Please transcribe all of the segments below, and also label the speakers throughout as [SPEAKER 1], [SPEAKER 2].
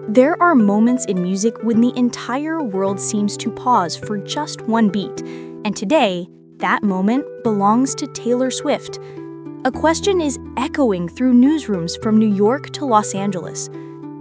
[SPEAKER 1] There are moments in music when the entire world seems to pause for just one beat, and today, that moment belongs to Taylor Swift. A question is echoing through newsrooms from New York to Los Angeles.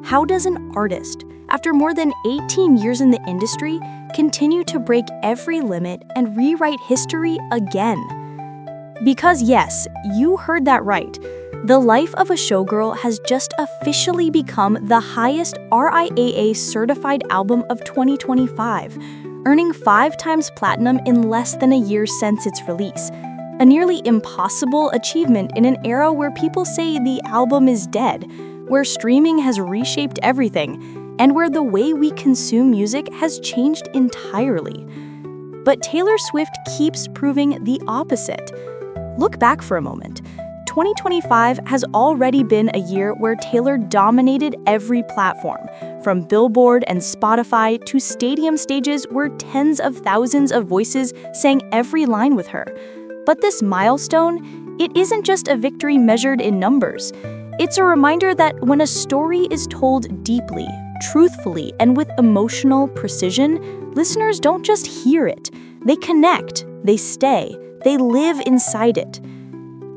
[SPEAKER 1] How does an artist, after more than 18 years in the industry, continue to break every limit and rewrite history again? Because yes, you heard that right. The Life of a Showgirl has just officially become the highest RIAA-certified album of 2025, earning 5 times platinum in less than a year since its release. A nearly impossible achievement in an era where people say the album is dead, where streaming has reshaped everything, and where the way we consume music has changed entirely. But Taylor Swift keeps proving the opposite. Look back for a moment. 2025 has already been a year where Taylor dominated every platform, from Billboard and Spotify to stadium stages where tens of thousands of voices sang every line with her. But this milestone, it isn't just a victory measured in numbers. It's a reminder that when a story is told deeply, truthfully, and with emotional precision, listeners don't just hear it. They connect, they stay, they live inside it.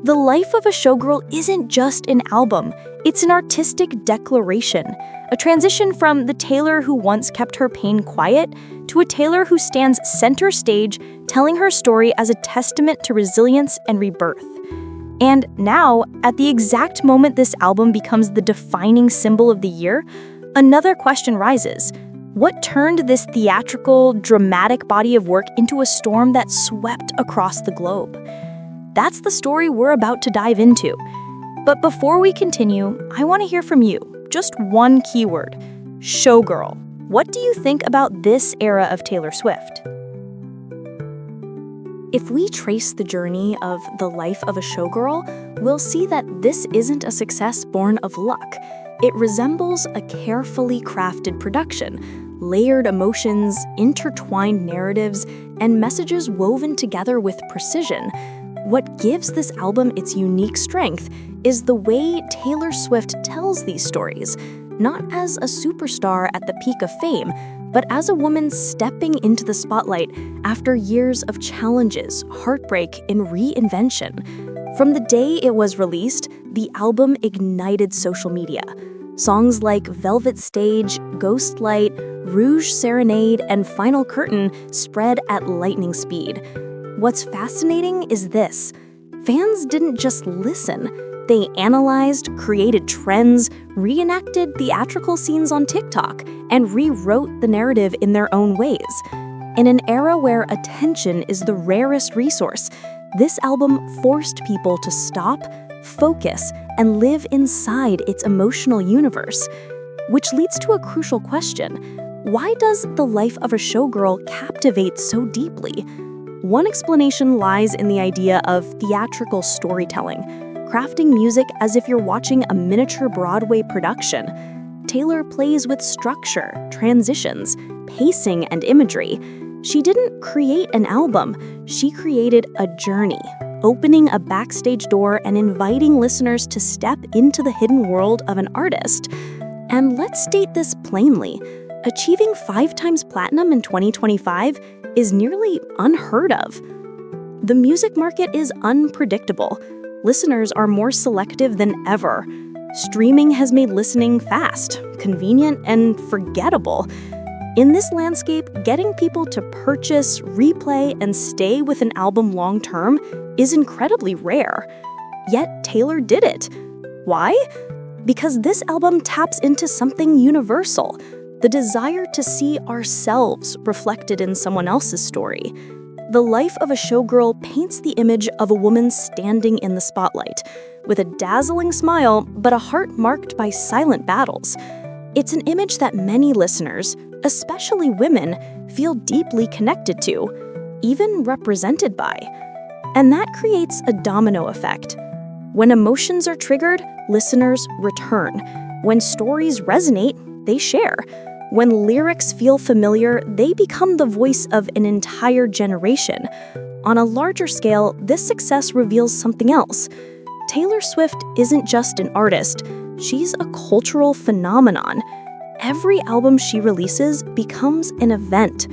[SPEAKER 1] The Life of a Showgirl isn't just an album, it's an artistic declaration, a transition from the Taylor who once kept her pain quiet to a Taylor who stands center stage, telling her story as a testament to resilience and rebirth. And now, at the exact moment this album becomes the defining symbol of the year, another question rises. What turned this theatrical, dramatic body of work into a storm that swept across the globe? That's the story we're about to dive into. But before we continue, I want to hear from you. Just one keyword: Showgirl. What do you think about this era of Taylor Swift? If we trace the journey of The Life of a Showgirl, we'll see that this isn't a success born of luck. It resembles a carefully crafted production, layered emotions, intertwined narratives, and messages woven together with precision. What gives this album its unique strength is the way Taylor Swift tells these stories, not as a superstar at the peak of fame, but as a woman stepping into the spotlight after years of challenges, heartbreak, and reinvention. From the day it was released, the album ignited social media. Songs like Velvet Stage, Ghost Light, Rouge Serenade, and Final Curtain spread at lightning speed. What's fascinating is this: fans didn't just listen. They analyzed, created trends, reenacted theatrical scenes on TikTok, and rewrote the narrative in their own ways. In an era where attention is the rarest resource, this album forced people to stop, focus, and live inside its emotional universe. Which leads to a crucial question: why does The Life of a Showgirl captivate so deeply? One explanation lies in the idea of theatrical storytelling, crafting music as if you're watching a miniature Broadway production. Taylor plays with structure, transitions, pacing, and imagery. She didn't create an album, she created a journey, opening a backstage door and inviting listeners to step into the hidden world of an artist. And let's state this plainly: achieving 5 times platinum in 2025 is nearly unheard of. The music market is unpredictable. Listeners are more selective than ever. Streaming has made listening fast, convenient, and forgettable. In this landscape, getting people to purchase, replay, and stay with an album long-term is incredibly rare. Yet Taylor did it. Why? Because this album taps into something universal: the desire to see ourselves reflected in someone else's story. The Life of a Showgirl paints the image of a woman standing in the spotlight, with a dazzling smile but a heart marked by silent battles. It's an image that many listeners, especially women, feel deeply connected to, even represented by. And that creates a domino effect. When emotions are triggered, listeners return. When stories resonate, they share. When lyrics feel familiar, they become the voice of an entire generation. On a larger scale, this success reveals something else. Taylor Swift isn't just an artist, she's a cultural phenomenon. every album she releases becomes an event.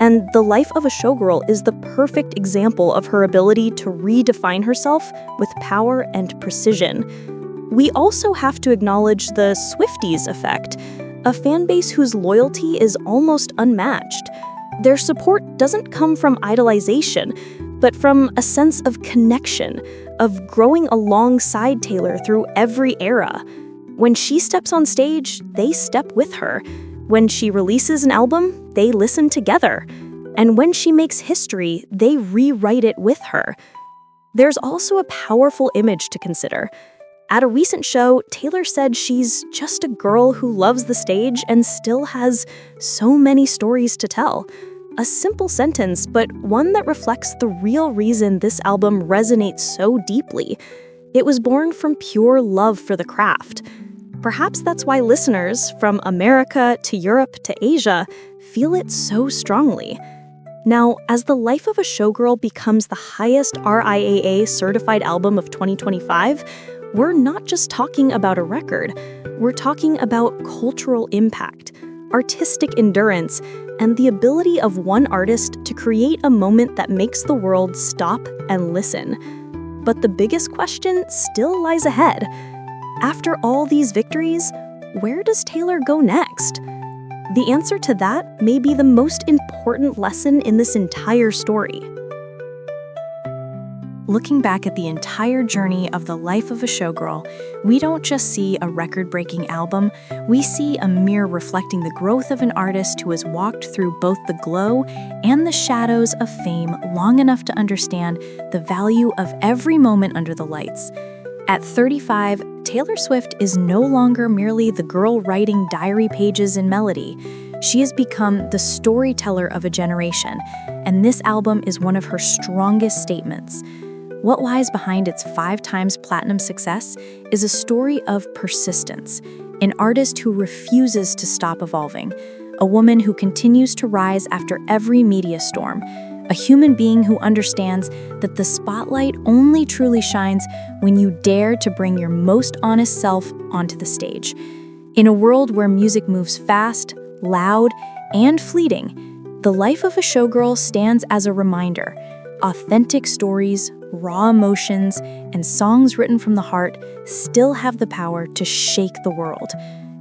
[SPEAKER 1] And The Life of a Showgirl is the perfect example of her ability to redefine herself with power and precision. We also have to acknowledge the Swifties effect, a fan base whose loyalty is almost unmatched. Their support doesn't come from idolization, but from a sense of connection, of growing alongside Taylor through every era. When she steps on stage, they step with her. When she releases an album, they listen together. And when she makes history, they rewrite it with her. There's also a powerful image to consider. At a recent show, Taylor said she's just a girl who loves the stage and still has so many stories to tell. A simple sentence, but one that reflects the real reason this album resonates so deeply. It was born from pure love for the craft. Perhaps that's why listeners, from America to Europe to Asia, feel it so strongly. Now, as The Life of a Showgirl becomes the highest RIAA-certified album of 2025, we're not just talking about a record. We're talking about cultural impact, artistic endurance, and the ability of one artist to create a moment that makes the world stop and listen. But the biggest question still lies ahead. After all these victories, where does Taylor go next? The answer to that may be the most important lesson in this entire story. Looking back at the entire journey of The Life of a Showgirl, we don't just see a record-breaking album, we see a mirror reflecting the growth of an artist who has walked through both the glow and the shadows of fame long enough to understand the value of every moment under the lights. At 35, Taylor Swift is no longer merely the girl writing diary pages in melody. She has become the storyteller of a generation, and this album is one of her strongest statements. What lies behind its 5-time platinum success is a story of persistence, an artist who refuses to stop evolving, a woman who continues to rise after every media storm, a human being who understands that the spotlight only truly shines when you dare to bring your most honest self onto the stage. In a world where music moves fast, loud, and fleeting, The Life of a Showgirl stands as a reminder. Authentic stories, raw emotions, and songs written from the heart still have the power to shake the world.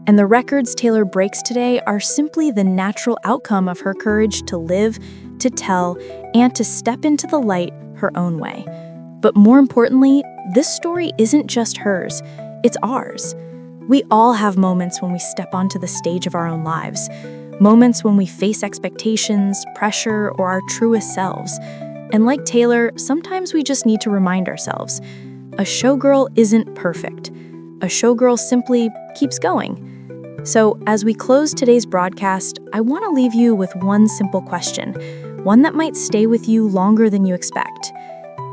[SPEAKER 1] And the records Taylor breaks today are simply the natural outcome of her courage to live, to tell, and to step into the light her own way. But more importantly, this story isn't just hers, it's ours. We all have moments when we step onto the stage of our own lives, moments when we face expectations, pressure, or our truest selves. And like Taylor, sometimes we just need to remind ourselves, a showgirl isn't perfect. A showgirl simply keeps going. So as we close today's broadcast, I want to leave you with one simple question, one that might stay with you longer than you expect.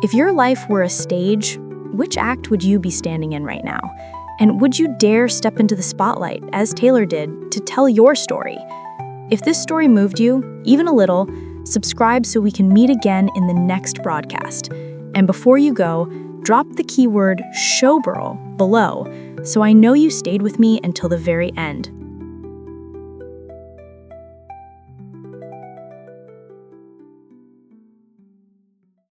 [SPEAKER 1] If your life were a stage, which act would you be standing in right now? And would you dare step into the spotlight, as Taylor did, to tell your story? If this story moved you, even a little, subscribe so we can meet again in the next broadcast. And before you go, drop the keyword Showgirl below so I know you stayed with me until the very end.